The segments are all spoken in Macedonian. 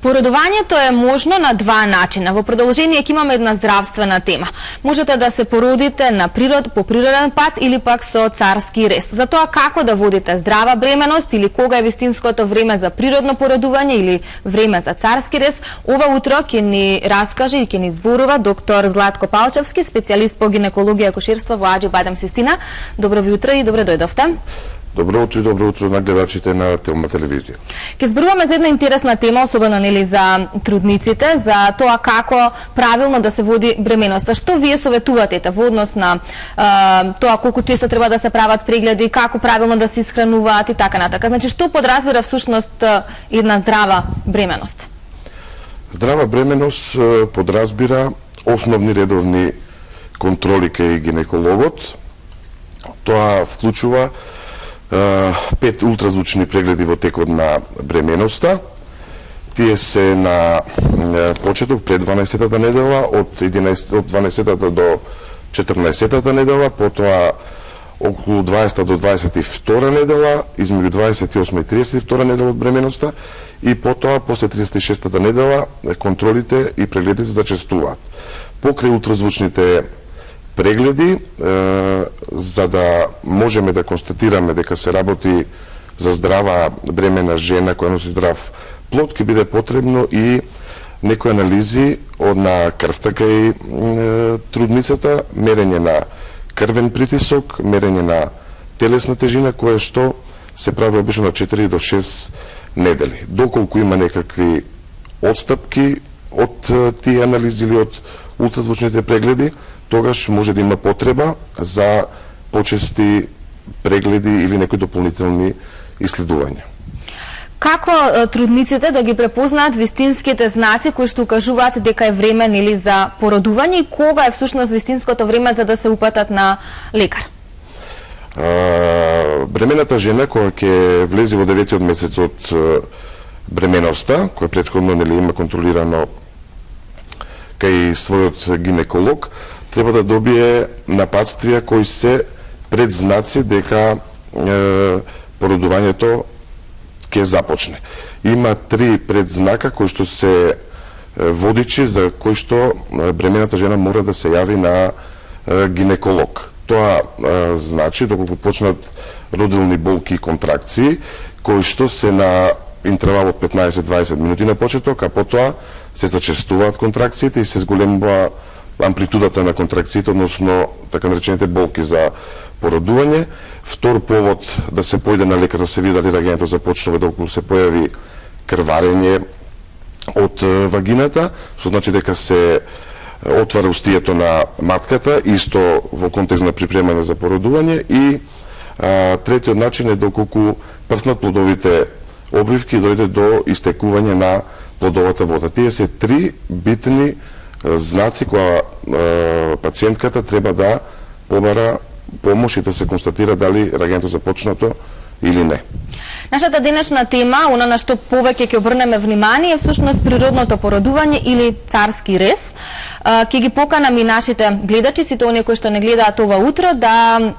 Породувањето е можно на два начина. Во продолжение ќе имаме една здравствена тема. Можете да се породите по природен пат или пак со царски рез. За тоа како да водите здрава бременост или кога е вистинското време за природно породување или време за царски рез, ова утро ќе ни раскаже и ќе ни зборува доктор Златко Палчевски, специјалист по гинекологија и акушерство во Аџи-Бадем Систина. Добро ви утро и добре дојдовте. Добро утро и добро утро на гледачите на Телма телевизија. Ке зборуваме за една интересна тема, особено нели за трудниците, за тоа како правилно да се води бременоста. Што вие советувате во однос на тоа колку често треба да се прават прегледи, како правилно да се исхрануваат и така натака. Значи што подразбира всушност една здрава бременост? Здрава бременост подразбира основни редовни контроли кај гинекологот. Тоа вклучува 5 ултразвучни прегледи во текот на бременоста. Тие се на почеток пред 12-та недела, од 12-та до 14-та недела, потоа околу 20-та до 22-та недела, измеѓу 28 и 32-та недела од бременоста и потоа после 36-та недела контролите и прегледите се зачестуваат. Покрај ултразвучните прегледи, за да можеме да констатираме дека се работи за здрава бремена жена која носи здрав плод, ќе биде потребно и некои анализи на крвта кај трудницата, мерење на крвен притисок, мерење на телесна тежина, кое што се прави обично на 4 до 6 недели. Доколку има некакви отстапки од тие анализи или од ултразвучните прегледи, тогаш може да има потреба за почести прегледи или некои дополнителни исследувања. Како трудниците да ги препознаат вистинските знаци кои што укажуваат дека е време или за породување и кога е всушност вистинското време за да се упатат на лекар? Бремената жена која ќе влезе во 9-тиот месец од бременоста, која претходно има контролирано кај својот гинеколог, треба да добие напатствија кои се предзнаци дека породувањето ќе започне. Има 3 предзнака кои што се водичи за кои што бремената жена мора да се јави на гинеколог. Тоа значи доколку почнат родилни болки и контракции, кои што се на интервал од 15-20 минути на почеток, а потоа се зачестуваат контракциите и се зголемува амплитудата на контракциите, односно така наречените болки за породување. Втор повод да се појде на лекар да се види дали раѓањето започнува, доколку се појави крварење од вагината, што значи дека се отвара устието на матката, исто во контекст на припремање за породување. И третиот начин е доколку прснат плодовите обривки и дојде до истекување на плодовата вода. Тие се 3 битни знаци која пациентката треба да побара помош и да се констатира дали раѓањето започнато или не. Нашата денешна тема, она на што повеќе ќе обрнеме внимание, е всушност природното породување или царски рез. Ќе ги поканам и нашите гледачи, сите оние кои што не гледаат ова утро, да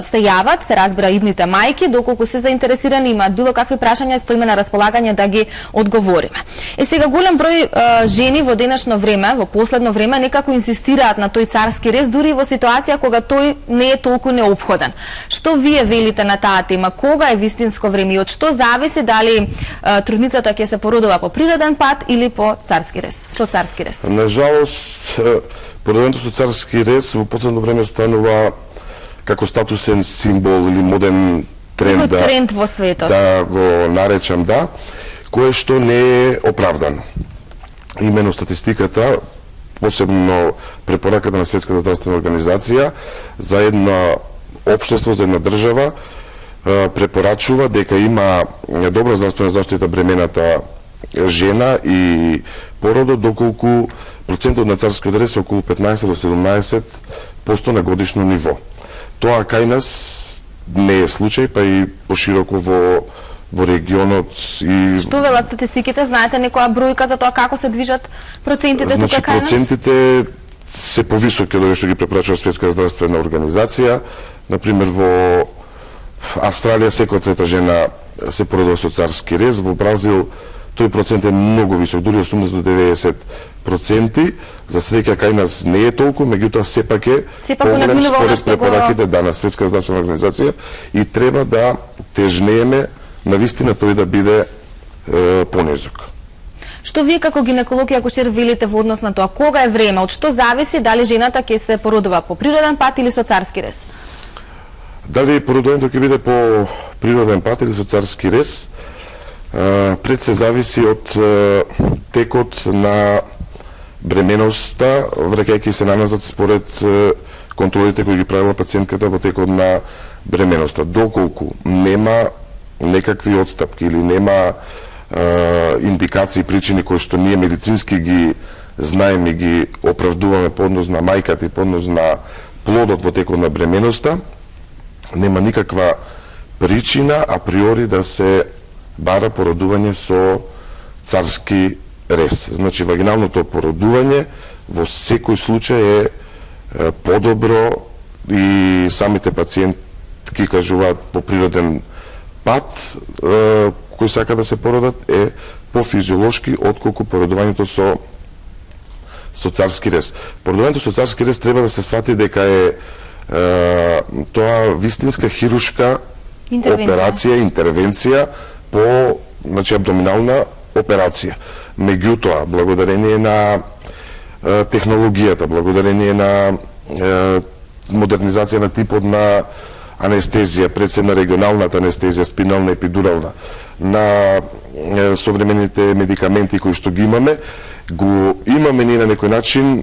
се јават, се разбира идните мајки, доколку се заинтересирани, имаат било какви прашања, стоиме на располагање да ги одговориме. Сега голем број жени во денешно време, во последно време, некако инсистираат на тој царски рез, дури во ситуација кога тој не е толку неопходен. Што вие велите на таа тема? Кога е вистинско време и од што зависи дали трудницата ќе се породува по природен пат или по царски рез? Со царски рез? На жалост, породувањето со царски рез во последно време станува како статусен символ или моден тренд, тренд во светот. Да го наречам, кое што не е оправдано. Имено статистиката, посебно препораката на Светската здравствена организација за едно општество, за една држава, препорачува дека има добра здравствена заштита бремената жена и породот, доколку процентот на царскиот рез е околу 15 до 17% на годишно ниво. Тоа кај нас не е случај, па и пошироко во регионот. И што велат статистиките? Знаете некоја бројка за тоа како се движат процентите тука кај нас? Процентите се повисоки од што ги препорачува Светска здравствена организација. Например, во Австралија секоја трета жена се породува со царски рез, во Бразил тој процент е многу висок, дури 80 до 90%. За среќа кај нас не е толку, меѓутоа сепак е поголем според препораките на Светска здравствена организација и треба да тежнееме на вистина тој да биде понизок. Што вие како гинеколог и акушер велите во однос на тоа? Кога е време? Од што зависи дали жената ќе се породува по природен пат или со царски рез? Дали породувањето ќе биде по природен пат или со царски рез? Пред се зависи од текот на бременоста, враќајќи се наназад според контролите кои ги правила пациентката во текот на бременоста. Доколку нема некакви отстапки или нема индикации, причини кои што ние медицински ги знаеме и ги оправдуваме по однос на мајката и по однос на плодот во текот на бременоста, нема никаква причина априори да се бара породување со царски рез. Значи, вагиналното породување во секој случај е подобро и самите пациентки кажуваат по природен пат кој сака да се породат е пофизиолошки отколку породувањето со царски рез. Породувањето со царски рез треба да се свати дека е тоа вистинска хирушка операција, интервенција по абдоминална операција. Меѓутоа, благодарение на технологијата, благодарение на модернизација на типот на анестезија, пред се на регионалната анестезија, спинална, епидурална, на современите медикаменти кои што ги имаме ние на некој начин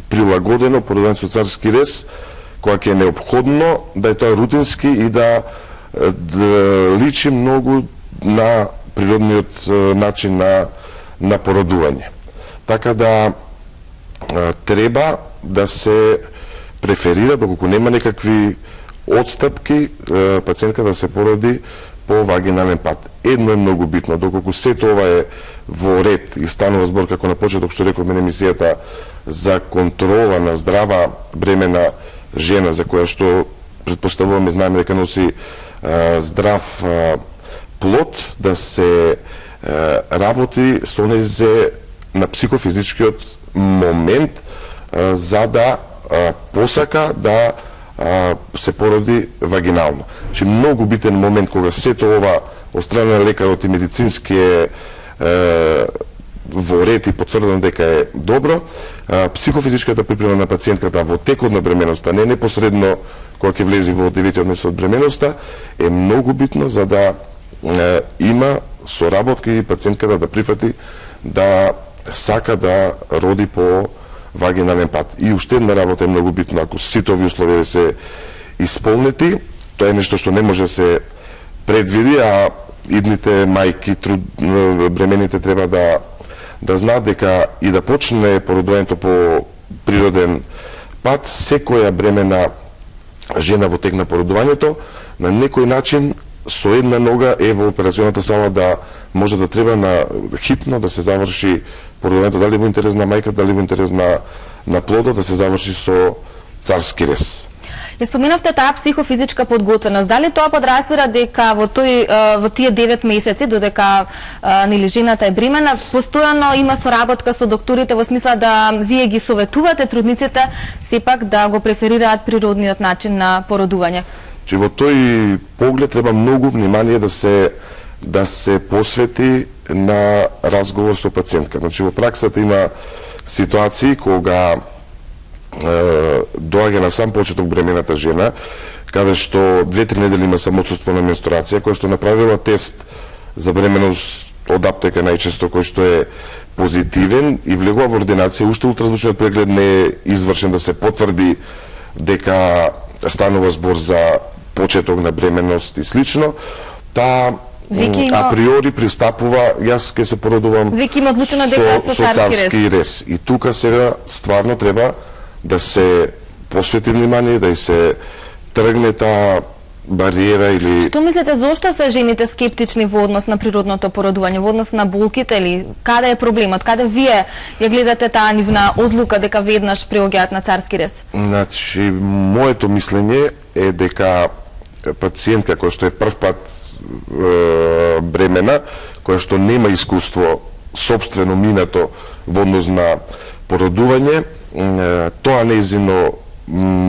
прилагодено породувањето со царски рез, која ќе е неопходно да е тоа рутински и да личи многу на природниот начин на породување. Така да треба да се преферира, доколку нема некакви отстапки, пациентка да се породи по вагинален пат. Едно е многу битно, доколку сето ова е во ред и станува збор како на почеток што рековме на емисијата за контрола на здрава бремена жена, за која што претпоставуваме, знаеме дека носи здрав плод, да се работи со незе на психофизичкиот момент за да посака да се породи вагинално. Значи, многу битен момент кога сето ова од страна на лекарот и медицински е во ред и потврдено дека е добро, психофизичката припрема на пациентката во текот на бременоста, не непосредно кога ќе влези во 9-тиот месец од бременоста, е многу битно за да има соработки и пациентката да прифати да сака да роди по вагинален пат. И уште една работа е многу битно, ако сите овие услови се исполнети, тоа е нешто што не може да се предвиди, а идните мајки, бремените треба да знаат дека и да почне породувањето по природен пат, секоја бремена жена во тек на породувањето на некој начин со една нога е во операционата сала да може да треба на хитно да се заврши породувањето, дали во интерес на мајката, дали во интерес на плодот, да се заврши со царски рез. Ја споменавте таа психофизичка подготвеност. Дали тоа подразбира дека во тие 9 месеци додека нели жената е бремена, постојано има соработка со докторите во смисла да вие ги советувате трудниците сепак да го преферираат природниот начин на породување? Че во тој поглед треба многу внимание да се посвети на разговор со пациентка. Значи во праксата има ситуации кога доаѓа на сам почеток бремената жена, каде што 2-3 недели има само отсуство на менструација, која што направила тест за бременост од аптека најчесто кој што е позитивен и влегува во ординација, уште ултразвучниот преглед не е извршен да се потврди дека станува збор за почеток на бременост и слично, априори пристапува, јас ќе се породувам со царски рез. И тука сега стварно треба да се посвети внимание, да и се тргне таа бариера или... Што мислите, зошто се жените скептични во однос на природното породување, во однос на болките или каде е проблемот? Каде вие ја гледате таа нивна одлука дека веднаш преоѓаат на царски рез? Значи, моето мислење е дека пациентка која што е прв пат бремена, која што нема искуство сопствено минато во однос на породување, тоа нејзино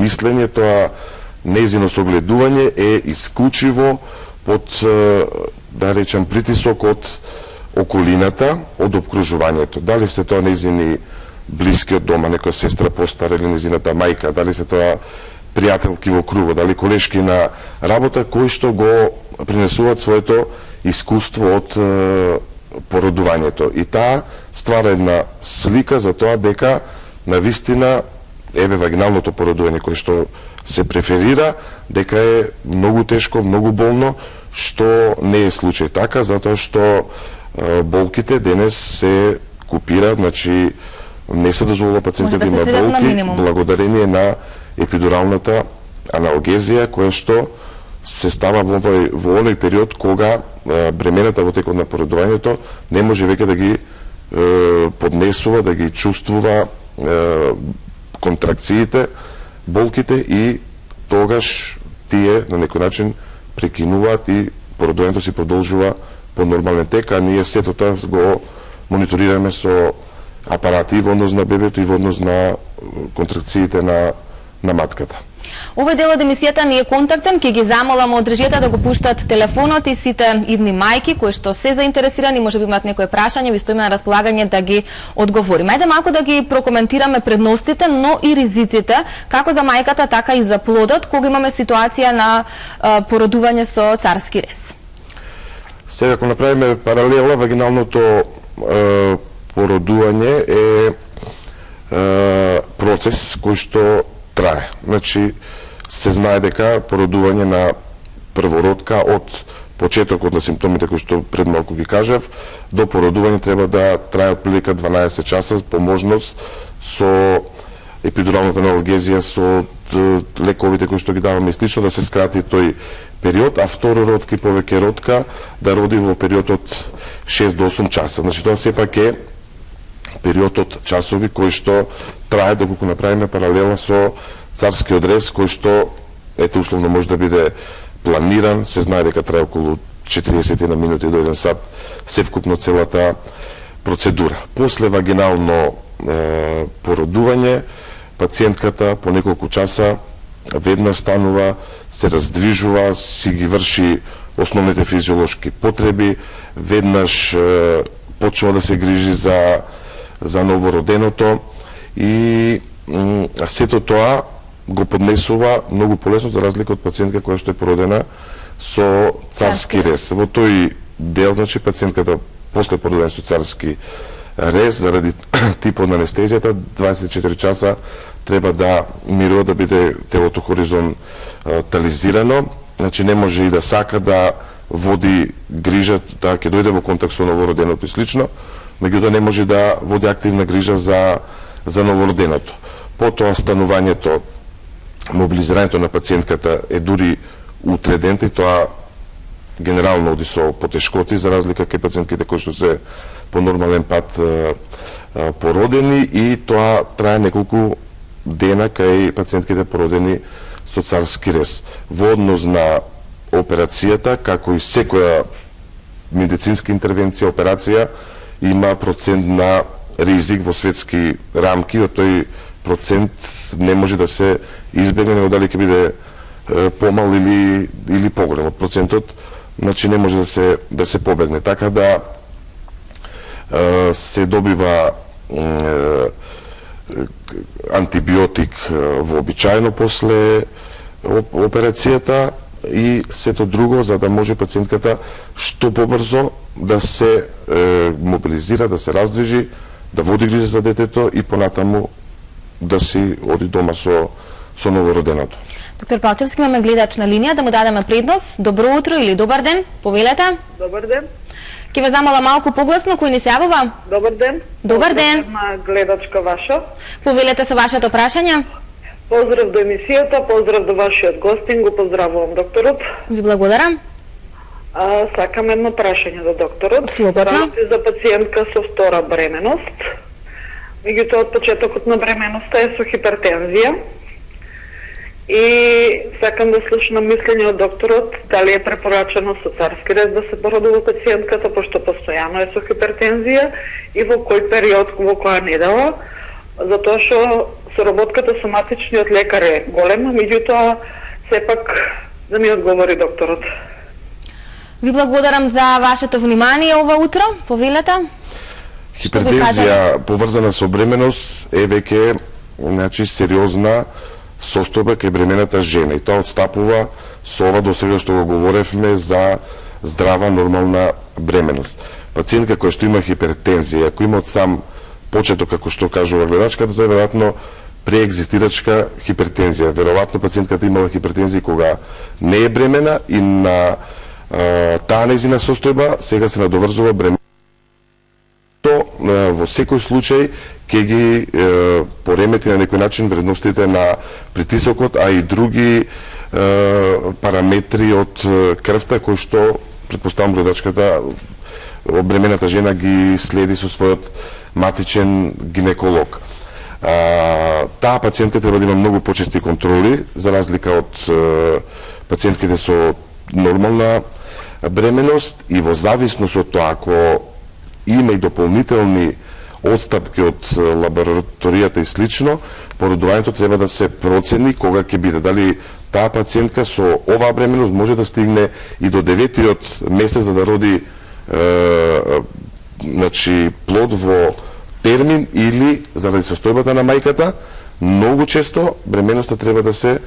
мислење, тоа нејзино согледување е исклучиво под, да речем, притисок од околината, од обкружувањето. Дали се тоа нејзини блиски од дома, некоја сестра постара или нејзината мајка, дали се тоа пријателки во кругот, дали колешки на работа, кои што го принесуваат своето искуство од породувањето. И таа ствара една слика за тоа дека навистина еве вагиналното породување кое што се преферира, дека е многу тешко, многу болно, што не е случај така, затоа што болките денес се купираат, значи не се дозволува пациентите да имаат болки благодарение на епидуралната аналгезија, која што се става во оној период кога бремената во текот на породувањето не може веќе да ги поднесува, да ги чувствува контракциите, болките, и тогаш тие на некој начин прекинуваат и породувањето си продолжува по нормален тек, а ние сето тоа го мониторираме со апарати во однос на бебето и во однос на контракциите на матката. Овој дел од емисијата ни е контактен, ќе ги замолам од режијата да го пуштат телефонот и сите идни мајки кои што се заинтересирани, може би имаат некое прашање, ви стоиме на располагање да ги одговориме. Ајде малку да ги прокоментираме предностите, но и ризиците, како за мајката, така и за плодот, кога имаме ситуација на породување со царски рез. Сега, ако направиме паралела, вагиналното породување е процес кој што трае. Значи, се знае дека породување на првородка од почетокот на симптомите кои што пред малку ги кажав, до породување треба да трае отприлика 12 часа, по можност со епидуралната аналгезија, со лековите кои што ги даваме и слично, да се скрати тој период, а второродка и повеќе родка да роди во период од 6 до 8 часа. Значи, тоа сепак е период од часови кој што трае, доколку направиме паралела со царскиот рез, кој што, ете, условно може да биде планиран, се знае дека трае околу 40 на минути до 1 сат, севкупно целата процедура. После вагинално породување, пациентката по неколку часа веднаш станува, се раздвижува, си ги врши основните физиолошки потреби, веднаш почнува да се грижи за новороденото и сето тоа го поднесува многу полесно за разлика од пациентка која што е породена со царски рез. Во тој дел, значи, пациентката после породена со царски рез, заради типот на анестезијата, 24 часа треба да мирува, да биде телото хоризонтализирано, значи не може и да сака да води грижа, да ќе дојде во контакт со новороденото и слично, меѓутоа не може да води активна грижа за новороденото. Потоа станувањето, мобилизирањето на пациентката е дури утреден, и тоа генерално оди со потешкоти, за разлика кај пациентките кои што се по нормален пат породени, и тоа трае неколку дена кај пациентките породени со царски рез. Во однос на операцијата, како и секоја медицинска интервенција, операција, има процент на ризик во светски рамки, од тој процент не може да се избегне, него дали ќе биде помал или поголем од процентот, значи не може да се побегне. Така да се добива антибиотик вообичаено после операцијата и сето друго, за да може пациентката што побрзо да се мобилизира, да се раздвижи, да води грижа за детето и понатаму да си оди дома со новороденото. Доктор Палчевски, имаме гледач на линија, да му дадеме предност. Добро утро или добар ден, повелете. Добар ден. Ке ве замола малку погласно, кој ни се јавува? Добар ден. Добар ден. На гледачка ваша. Повелете со вашето прашање. Поздрав до емисијата, поздрав до вашиот гостин, го поздравувам докторот. Ви благодарам. Сакам едно прашање до докторот. Слободно. Работи за пациентка со втора бременост. Меѓутоа од почетокот на бременоста е со хипертензија И сакам да слушнам мислење од докторот, дали е препорачено со царски рез да се породува пациентката, пошто постојано е со хипертензија, и во кој период, во која недела, затоа што соработката со матичниот лекар е голема, меѓутоа сепак да ми одговори докторот. Ви благодарам за вашето внимание ова утро. Повелете. Хипертензија поврзана со бременост е веќе сериозна состојба кај бремената жена, и тоа отстапува со ова досега што го говоревме за здрава нормална бременост. Пациентка која што има хипертензија, ако има од сам почеток, како што кажува гледачката, тоа е веројатно преегзистирачка хипертензија. Веројатно пациентката имала хипертензија кога не е бремена и на таа нејзина состојба сега се надоврзува бремена. Во секој случај ќе ги поремети на некој начин вредностите на притисокот, а и други параметри од крвта кои што претпоставам гледачката бремената жена ги следи со својот матичен гинеколог. Таа пациентка треба да има многу почести контроли, за разлика од пациентките со нормална бременост, и во зависност од тоа, ако има и дополнителни отстапки од лабораторијата и слично, породувањето треба да се процени кога ќе биде. Дали таа пациентка со оваа бременост може да стигне и до 9-тиот месец за да роди плод во термин, или заради состојбата на мајката. Многу често бременоста треба да се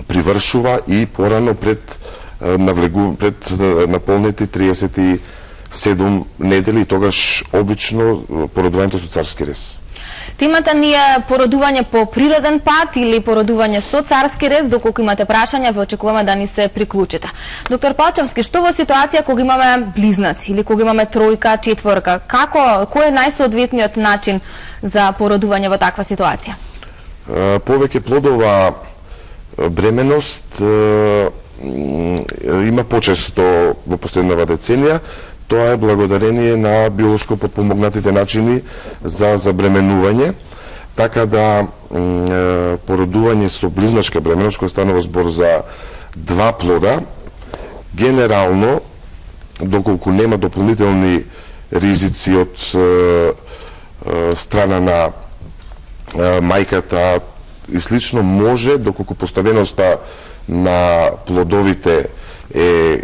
привршува и порано пред наполнети 37 недели, и тогаш обично породувањето со царски рез. Темата ни е породување по природен пат или породување со царски рез. Доколку имате прашања, ве очекуваме да ни се приклучите. Доктор Пачевски, што во ситуација кога имаме близнаци или кога имаме тројка, четворка, кој е најсоодветниот начин за породување во таква ситуација? Повеќе плодова бременост има почесто во последнава деценија. Тоа е благодарение на биолошко потпомогнатите начини за забременување, така да породување со близначка бременост, кој станува збор за 2 плода, генерално, доколку нема дополнителни ризици од страна на мајката и слично, може, доколку поставеноста на плодовите е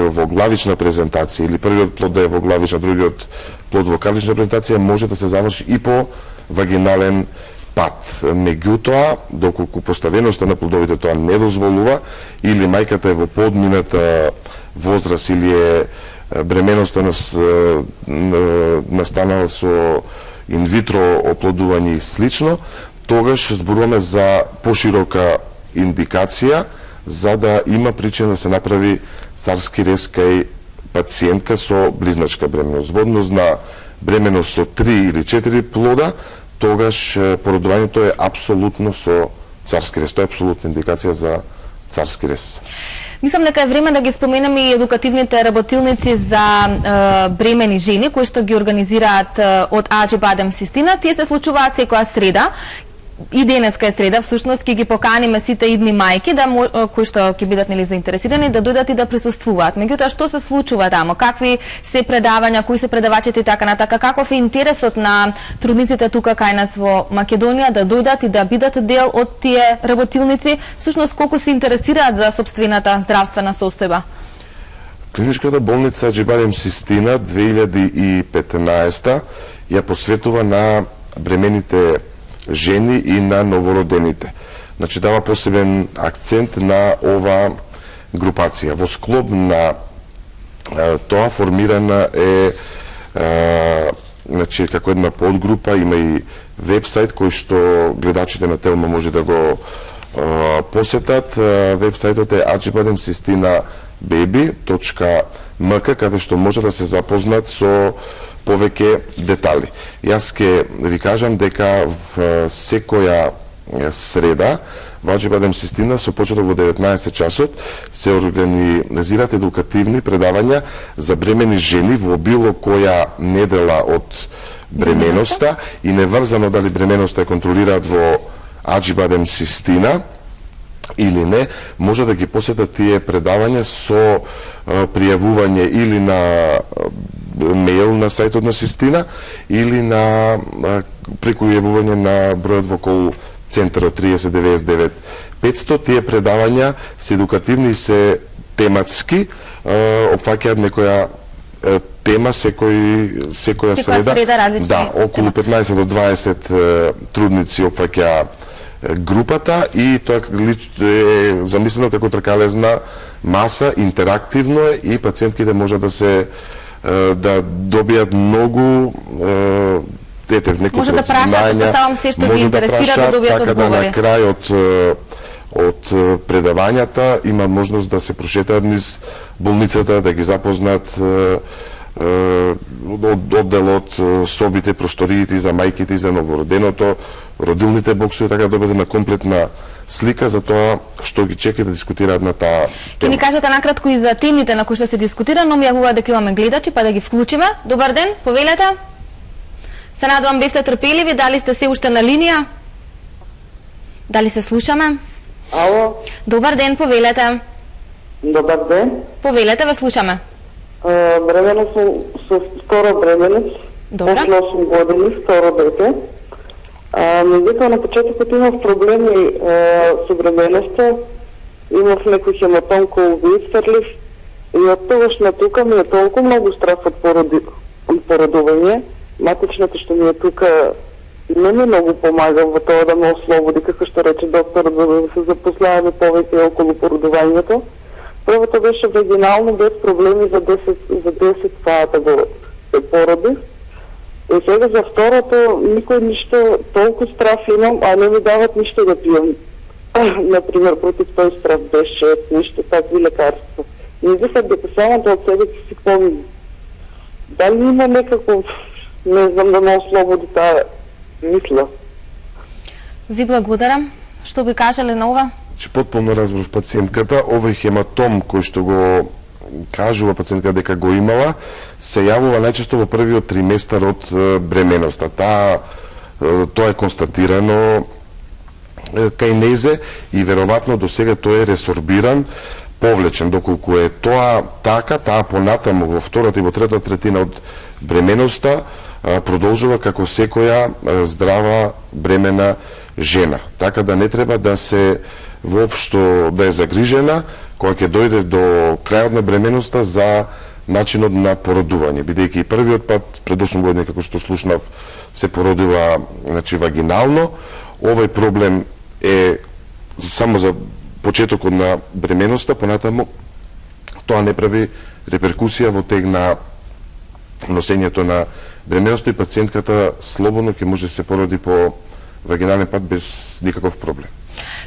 во главична презентација, или првиот плод да е во главична, другиот плод во карлична презентација, може да се заврши и по вагинален пат. Меѓутоа, доколку поставеноста на плодовите тоа не дозволува, или мајката е во подмината возраст, или е бременоста настанала со инвитро оплодување и слично, тогаш зборуваме за поширока индикација за да има причина да се направи царски рез кај пациентка со близначка бременост. Во однос на бременост со 3 или 4 плода, тогаш породувањето е апсолутно со царски рез. Тоа е апсолутна индикација за царски рез. Мислам дека е време да ги споменеме и едукативните работилници за бремени жени, кои што ги организираат од Аџибадем Систина. Тие се случуваат секоја среда. И денеска е среда, всушност ќе ги поканиме сите идни мајки кои што ќе бидат заинтересирани да дојдат и да присуствуваат. Меѓутоа, што се случува таму? Какви се предавања, кои се предавачите и така натака? Каков е интересот на трудниците тука кај нас во Македонија да дојдат и да бидат дел од тие работилници? Всушност, колку се интересираат за сопствената здравствена состојба? Клиничката болница Аџибадем Систина 2015 ја посветува на бремените жени и на новородените. Значи, дава посебен акцент на ова групација. Во склоп на тоа формирана е како една подгрупа, има и вебсайт кој што гледачите на Телма може да го посетат. Вебсајтот е ajibademisistina.baby.mk, каде што може да се запознат со повеќе детали. Јас ке ви кажам дека в секоја среда во Аџибадем Систина со почеток во 19 часот се организираат едукативни предавања за бремени жени во било која недела од бременоста и неврзано дали бременоста ја контролираат во аџибадем цистина или не, може да ги посетат тие предавања со пријавување или на мејл на сајтот на Систина или на преку јавување на бројот во кол центарот 30 99 500. Тие предавања се едукативни и се тематски, опфаќаат некоја тема секоја среда. Да, околу 15 до 20 трудници опфаќа групата и тоа е замислено како тркалезна маса, интерактивно е и пациентките може да добијат многу некои може да прашаат, поставам се што ги интересира да добијат одговори. Така да на крај од предавањата има можност да се прошетаат низ болницата, да ги запознаат одделот, собите, просториите за мајките и за новороденото, родилните боксови, така да биде на комплетна слика за тоа што ги чека да дискутираат на таа тема. Ке ни кажете накратко и за темите на кои што се дискутира, но ми јавува дека имаме гледачи, па да ги вклучиме. Добар ден, повелете. Се надевам бевте трпеливи, дали сте се уште на линија? Дали се слушаме? Ало. Добар ден, повелете. Добар ден. Повелете, ве слушаме. Бремена сум со скоро бременец. Добре. После 8 години, второ дете. Меѓутоа на почетокот имав проблеми со бременоста, имав некој хематом кој го исфрлив и од тогаш на тука ми е толку многу страф од породување. Матичната што ми е тука не ми многу помага во тоа да ме ослободи, како што рече докторот, за да се запознаваме повеќе околу породувањето. Првото беше вагинално, без проблеми за 10 сата го се породи. И сега за второто никој ништо, толку страф имам, а не ми дават ништо да пијам. Например, против тој страф беше ништо, такви лекарства. И мислам дека самото од себе си помни. Дали има некако, не знам, да ме ослободи таа мисла? Ви благодарам. Што би кажале на ова? Потполно разбрав пациентката. Овој хематом кој што го кажува пациентка дека го имала, се јавува најчесто во првиот триместар од бременоста. Тоа е констатирано кај незе и веројатно до сега тој е ресорбиран, повлечен. Доколку е тоа така, таа понатаму во втората и во третата третина од бременоста продолжува како секоја здрава бремена жена. Така да не треба да се воопшто да е загрижена кога ќе дојде до крајот на бременоста за начинот на породување, бидејќи и првиот пат пред 8 години, како што слушнав, се породила вагинално. Овој проблем е само за почетокот на бременоста, понатаму тоа не прави реперкусија во тег на носењето на бременоста и пациентката слободно ќе може да се породи по вагинален пат без никаков проблем.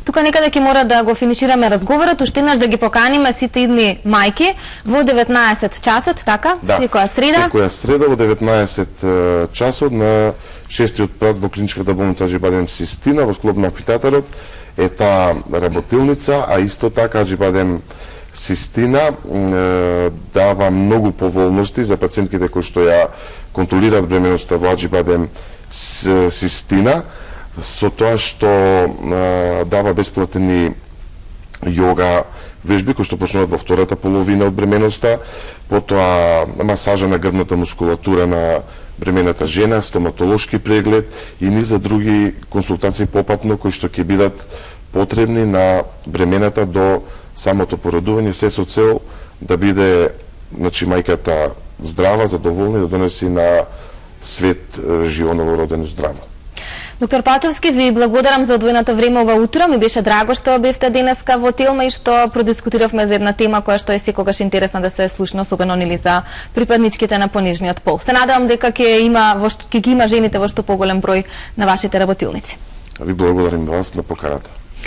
Тука некаде ќе мора да го финишираме разговорот, уште еднаш да ги поканиме сите идни мајки во 19 часот, така? Да, секоја среда. Секоја среда во 19 часот на 6-тиот прат во клиничката болница Аџибадем Систина во склоп на амфитеатарот е таа работилница, а исто така Аџибадем Систина дава многу поволности за пациентките кои што ја контролираат бременоста во Аџибадем Систина, со тоа што дава бесплатни јога вежби кои што почнуваат во втората половина од бременоста, потоа масажа на грбната мускулатура на бремената жена, стоматолошки преглед и низ за други консултации попатно кои што ќе бидат потребни на бремената до самото породување, се со цел да биде мајката здрава, задоволна и да донеси на свет живо новородено здраво. Доктор Пачовски, ви благодарам за одвоеното време ова утро. Ми беше драго што бевте денеска во Телма и што продискутиравме за една тема која што е секогаш интересна да се слушне, особено нели за припадничките на понижниот пол. Се надевам дека ќе ги има жените во што поголем број на вашите работилници. Ви благодарам на вас на поканата.